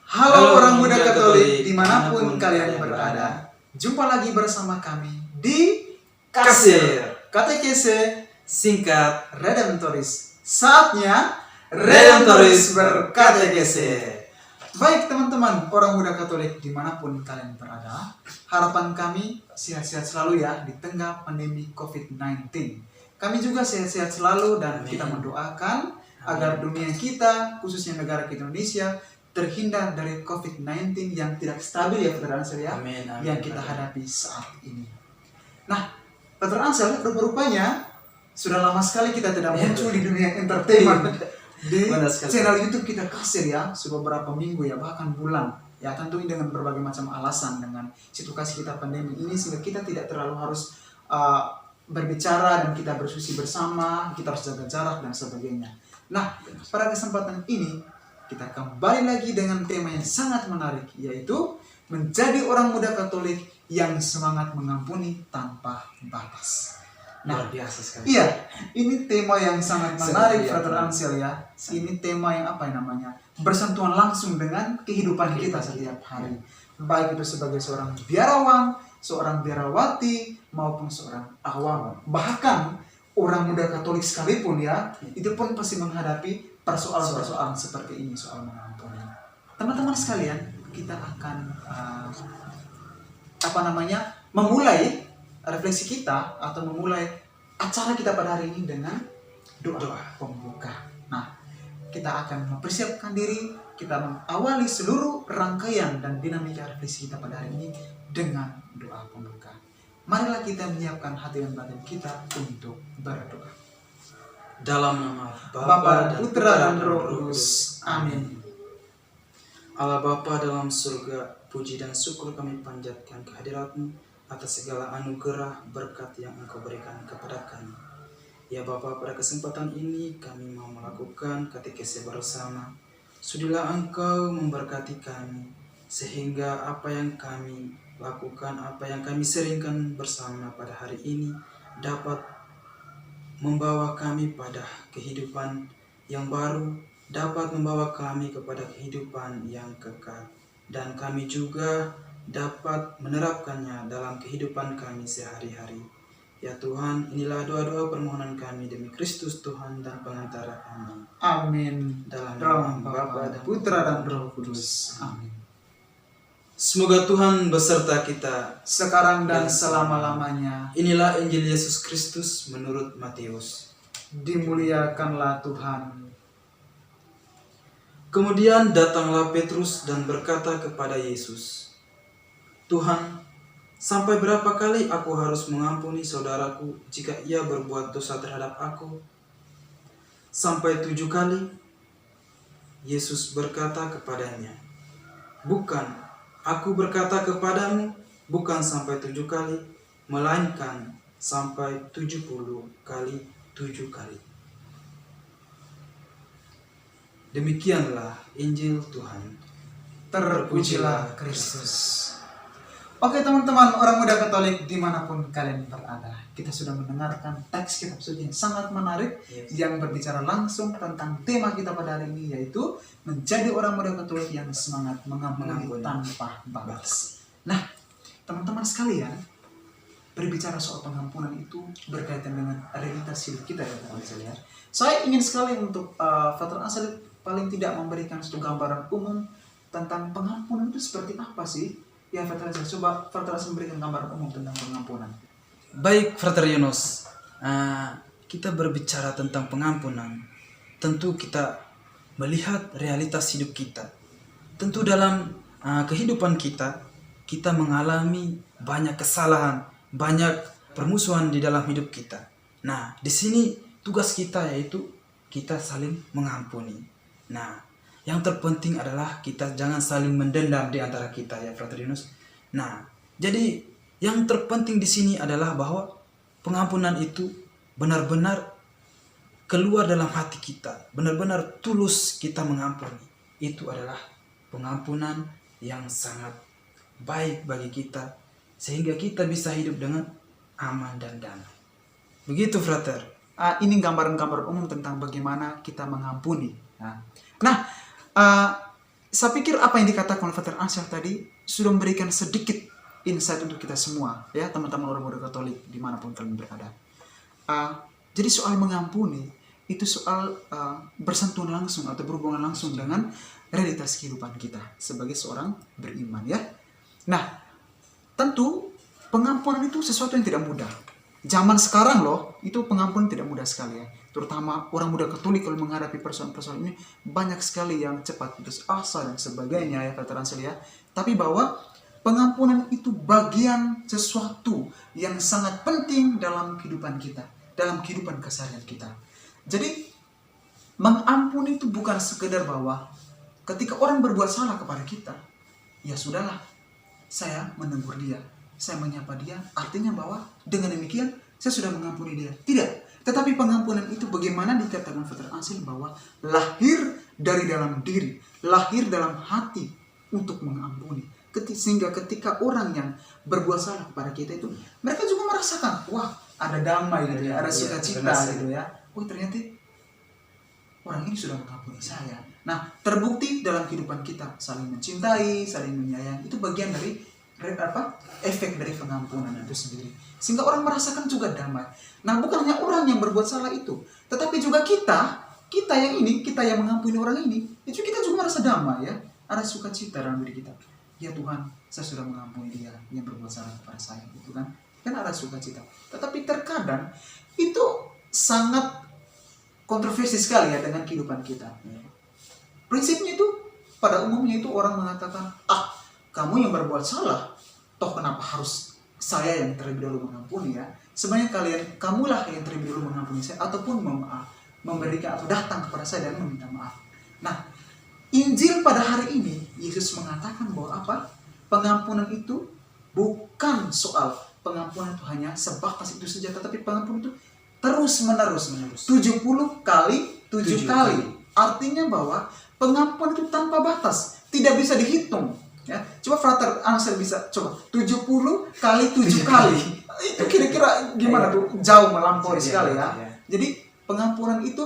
Halo orang muda Katolik dimanapun kalian berada. Jumpa lagi bersama kami di Kasir KTKC singkat Redemptoris. Saatnya Redemptoris ber-KTKC. Baik teman-teman orang muda Katolik dimanapun kalian berada, harapan kami sehat-sehat selalu ya di tengah pandemi COVID-19. Kami juga sehat-sehat selalu dan Amin. kita mendoakan agar dunia kita, khususnya negara kita Indonesia, terhindar dari COVID-19 yang tidak stabil ya Saudara Ansel ya, Amin, amin, yang kita amin. hadapi saat ini. Nah, Saudara Ansel, rupa-rupanya sudah lama sekali kita tidak muncul di dunia entertainment di Benar sekali. channel YouTube kita Kasir ya, sudah beberapa minggu ya, bahkan bulan. Ya tentu dengan berbagai macam alasan dengan situasi kita pandemi ini sehingga kita tidak terlalu harus berbicara dan kita berdiskusi bersama, kita harus jaga jarak dan sebagainya. Nah, pada kesempatan ini kita kembali lagi dengan tema yang sangat menarik, yaitu menjadi orang muda Katolik yang semangat mengampuni tanpa batas. Luar biasa sekali. Iya, ini tema yang sangat menarik, Sangat, Frater iya. Ansel ya. Ini tema yang apa namanya? Bersentuhan langsung dengan kehidupan kita setiap hari. Baik itu sebagai seorang biarawan, seorang biarawati, maupun seorang awam. Bahkan orang muda Katolik sekalipun ya, itu pun pasti menghadapi persoalan-persoalan seperti ini, soal mengampuni. Teman-teman sekalian, kita akan memulai refleksi kita atau memulai acara kita pada hari ini dengan doa pembuka. Nah, kita akan mempersiapkan diri, kita mengawali seluruh rangkaian dan dinamika refleksi kita pada hari ini dengan doa pembuka. Marilah kita menyiapkan hati dan batin kita untuk berdoa. Dalam nama Bapa, dan Putra dan Roh Kudus. Amin. Allah Bapa dalam surga, puji dan syukur kami panjatkan kehadirat-Mu atas segala anugerah berkat yang Engkau berikan kepada kami. Ya Bapa, pada kesempatan ini kami mau melakukan katekese bersama. Sudilah Engkau memberkati kami, sehingga apa yang kami lakukan, apa yang kami seringkan bersama pada hari ini dapat membawa kami pada kehidupan yang baru, dapat membawa kami kepada kehidupan yang kekal, dan kami juga dapat menerapkannya dalam kehidupan kami sehari-hari. Ya Tuhan, inilah doa-doa permohonan kami demi Kristus Tuhan dan pengantara kami. Amin. Dalam Dalam nama Bapa Bapa dan Putra dan Roh Kudus. Amin. Semoga Tuhan beserta kita. Sekarang dan selama-lamanya. Inilah Injil Yesus Kristus menurut Matius. Dimuliakanlah Tuhan. Kemudian datanglah Petrus dan berkata kepada Yesus, "Tuhan, sampai berapa kali aku harus mengampuni saudaraku jika ia berbuat dosa terhadap aku? Sampai 7 kali?" Yesus berkata kepadanya, "Bukan, aku berkata kepadamu, bukan sampai 7 kali, melainkan sampai 70 kali 7 kali." Demikianlah Injil Tuhan. Terpujilah Kristus. Oke teman-teman orang muda Katolik dimanapun kalian berada, kita sudah mendengarkan teks kitab suci yang sangat menarik yang berbicara langsung tentang tema kita pada hari ini, yaitu menjadi orang muda Katolik yang semangat mengampuni tanpa batas. Nah teman-teman sekalian, berbicara soal pengampunan itu berkaitan dengan realitas hidup kita ya teman-teman ya. Saya ingin sekali untuk Frater Ansel paling tidak memberikan satu gambaran umum tentang pengampunan itu seperti apa sih? Ya Frater Ansel, coba Frater Ansel memberikan gambaran umum tentang pengampunan. Baik, Frater Yunus, kita berbicara tentang pengampunan. Tentu kita melihat realitas hidup kita. Tentu dalam kehidupan kita mengalami banyak kesalahan, banyak permusuhan di dalam hidup kita. Nah, di sini tugas kita yaitu kita saling mengampuni. Nah, yang terpenting adalah kita jangan saling mendendam di antara kita ya, Frater Yunus. Nah, jadi yang terpenting di sini adalah bahwa pengampunan itu benar-benar keluar dalam hati kita, benar-benar tulus kita mengampuni. Itu adalah pengampunan yang sangat baik bagi kita, sehingga kita bisa hidup dengan aman dan damai. Begitu, Frater. Ini gambaran-gambaran umum tentang bagaimana kita mengampuni. Nah, saya pikir apa yang dikatakan oleh Frater Ansel tadi sudah memberikan sedikit insight untuk kita semua, ya teman-teman orang muda Katolik dimanapun kalian berada. Jadi soal mengampuni itu soal bersentuhan langsung atau berhubungan langsung dengan realitas kehidupan kita sebagai seorang beriman, ya. Nah, tentu pengampunan itu sesuatu yang tidak mudah. Zaman sekarang loh, itu pengampunan tidak mudah sekali, ya. Terutama orang muda Katolik kalau menghadapi persoalan-persoalan ini banyak sekali yang cepat putus asa dan sebagainya, ya Frater Ansel, ya. Tapi bahwa pengampunan itu bagian sesuatu yang sangat penting dalam kehidupan kita, dalam kehidupan keseharian kita. Jadi mengampuni itu bukan sekedar bahwa ketika orang berbuat salah kepada kita, ya sudahlah, saya menegur dia, saya menyapa dia, artinya bahwa dengan demikian saya sudah mengampuni dia. Tidak. Tetapi pengampunan itu bagaimana dikatakan Frater Ansel bahwa lahir dari dalam diri, lahir dalam hati untuk mengampuni. Sehingga ketika orang yang berbuat salah kepada kita itu, mereka juga merasakan, wah ada damai gitu ya, ada sukacita gitu ya. Oh ternyata orang ini sudah mengampuni saya. Nah, terbukti dalam kehidupan kita saling mencintai, saling menyayangi, itu bagian dari efek dari pengampunan itu sendiri. Sehingga orang merasakan juga damai. Nah, bukan hanya orang yang berbuat salah itu, tetapi juga kita yang mengampuni orang ini, itu kita juga merasa damai, ya. Ada sukacita dalam diri kita. Ya Tuhan, saya sudah mengampuni dia yang berbuat salah kepada saya, gitu kan? Kan ada sukacita. Tetapi terkadang itu sangat kontroversi sekali ya dengan kehidupan kita. Prinsipnya itu pada umumnya itu orang mengatakan, kamu yang berbuat salah, toh kenapa harus saya yang terlebih dahulu mengampuni, ya? Sebenarnya kamulah yang terlebih dahulu mengampuni saya ataupun memberikan atau datang kepada saya dan meminta maaf. Nah, Injil pada hari ini Yesus mengatakan bahwa pengampunan itu bukan soal pengampunan itu hanya sebatas itu saja, tetapi pengampunan itu terus menerus 70 kali 7 kali. Artinya bahwa pengampunan itu tanpa batas, tidak bisa dihitung, ya. Coba Frater Ansel bisa coba 70 kali 7 kali. Itu kira-kira gimana tuh? Jauh melampaui sekali, ya. Jadi pengampunan itu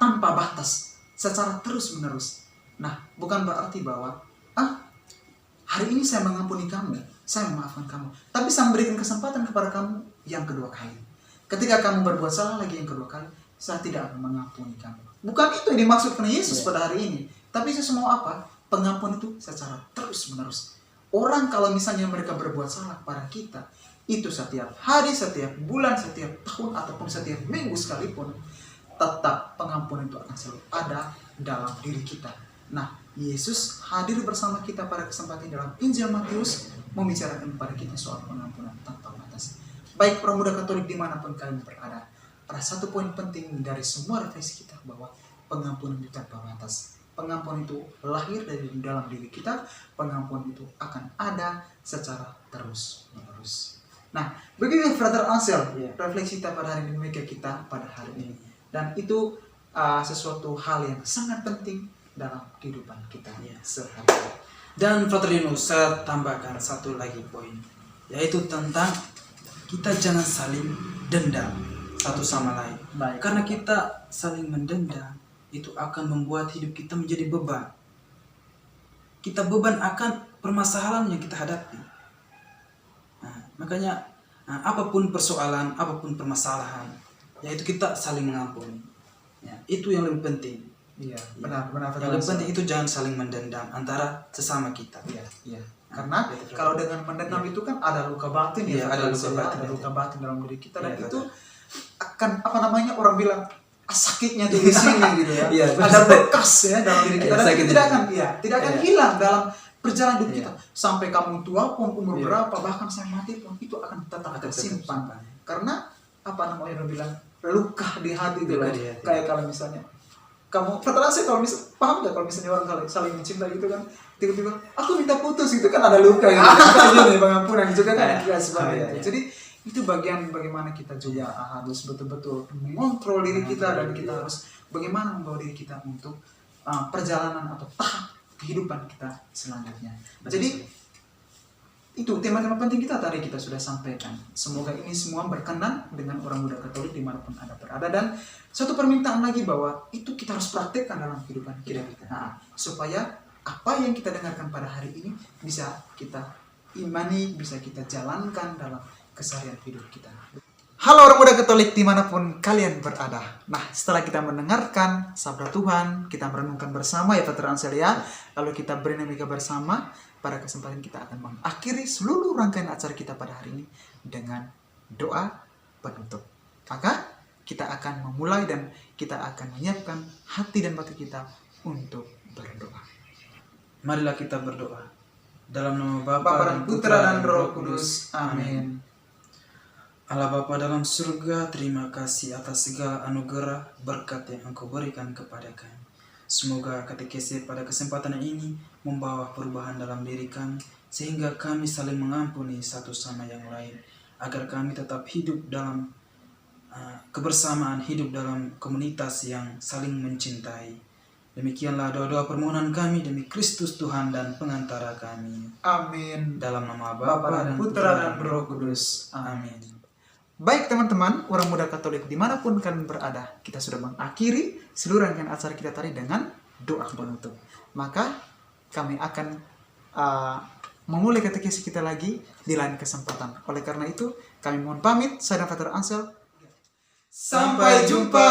tanpa batas, secara terus menerus. Nah, bukan berarti bahwa hari ini saya mengampuni kamu, saya memaafkan kamu, tapi saya memberikan kesempatan kepada kamu yang kedua kali. Ketika kamu berbuat salah lagi yang kedua kali, saya tidak akan mengampuni kamu. Bukan itu yang dimaksudkan Yesus pada hari ini. Tapi semua pengampunan itu secara terus menerus. Orang kalau misalnya mereka berbuat salah kepada kita, itu setiap hari, setiap bulan, setiap tahun, ataupun setiap minggu sekalipun, tetap pengampunan itu akan selalu ada dalam diri kita. Nah, Yesus hadir bersama kita pada kesempatan dalam Injil Matius membicarakan kepada kita soal pengampunan tanpa batas. Baik orang muda Katolik dimanapun kalian berada, pada satu poin penting dari semua refleksi kita bahwa pengampunan itu tanpa batas. Pengampunan itu lahir dari dalam diri kita, pengampunan itu akan ada secara terus menerus. Nah, begitu Frater Ansel, refleksi kita pada hari ini kita pada hari ini. Dan itu sesuatu hal yang sangat penting dalam kehidupan kita sehari-hari. Dan Frater Yunus, saya tambahkan satu lagi poin, yaitu tentang kita jangan saling dendam satu sama lain. Baik. Karena kita saling mendendam, itu akan membuat hidup kita menjadi beban. Kita beban akan permasalahan yang kita hadapi. Nah, makanya apapun persoalan, apapun permasalahan, yaitu kita saling mengampuni. Ya, itu yang lebih penting. Iya, benar. Yang lebih penting itu jangan saling mendendam antara sesama kita. Iya. Karena kalau dengan mendendam itu kan ada luka batin, ada luka batin dalam diri kita, dan itu akan orang bilang sakitnya tuh di sini gitu ya. Ada bekas ya dalam diri kita, dan itu tidak akan hilang dalam perjalanan hidup kita sampai kamu tua pun, umur berapa, bahkan saya mati pun itu akan tetap tersimpan. Karena orang bilang luka di hati itu lah. Kayak kalau misalnya kamu terasa kalau paham gak kalau misalnya orang kalau saling mencinta gitu kan, tiba-tiba aku minta putus gitu kan, ada luka gitu. Ini pengampunan juga kan seperti itu. Jadi itu bagian bagaimana kita juga harus betul-betul mengontrol diri kita, dan kita harus bagaimana membawa diri kita untuk perjalanan atau tahap kehidupan kita selanjutnya. Jadi itu tema-tema penting kita tadi kita sudah sampaikan. Semoga ini semua berkenan dengan orang muda Katolik dimanapun Anda berada. Dan satu permintaan lagi bahwa itu kita harus praktekkan dalam kehidupan kita. Nah, supaya apa yang kita dengarkan pada hari ini bisa kita imani, bisa kita jalankan dalam keseharian hidup kita. Halo orang muda Katolik dimanapun kalian berada. Nah, setelah kita mendengarkan sabda Tuhan, kita merenungkan bersama ya Pater Ansel ya, lalu kita berdinamika bersama, pada kesempatan kita akan mengakhiri seluruh rangkaian acara kita pada hari ini dengan doa penutup. Maka kita akan memulai dan kita akan menyiapkan hati dan batin kita untuk berdoa. Marilah kita berdoa. Dalam nama Bapa dan Putra dan Roh Kudus. Amin. Allah Bapa dalam surga, terima kasih atas segala anugerah berkat yang Engkau berikan kepada kami. Semoga katekese pada kesempatan ini membawa perubahan dalam diri kami, sehingga kami saling mengampuni satu sama yang lain, agar kami tetap hidup dalam kebersamaan, hidup dalam komunitas yang saling mencintai. Demikianlah doa-doa permohonan kami demi Kristus Tuhan dan pengantara kami. Amin. Dalam nama Bapa dan Putra dan Roh Kudus. Amin. Baik teman-teman, orang muda Katolik dimanapun kalian berada, kita sudah mengakhiri seluruh rangkaian acara kita tadi dengan doa penutup. Maka kami akan memulai katekesi kita lagi di lain kesempatan. Oleh karena itu, kami mohon pamit. Saya dan Pater Ansel. Sampai jumpa.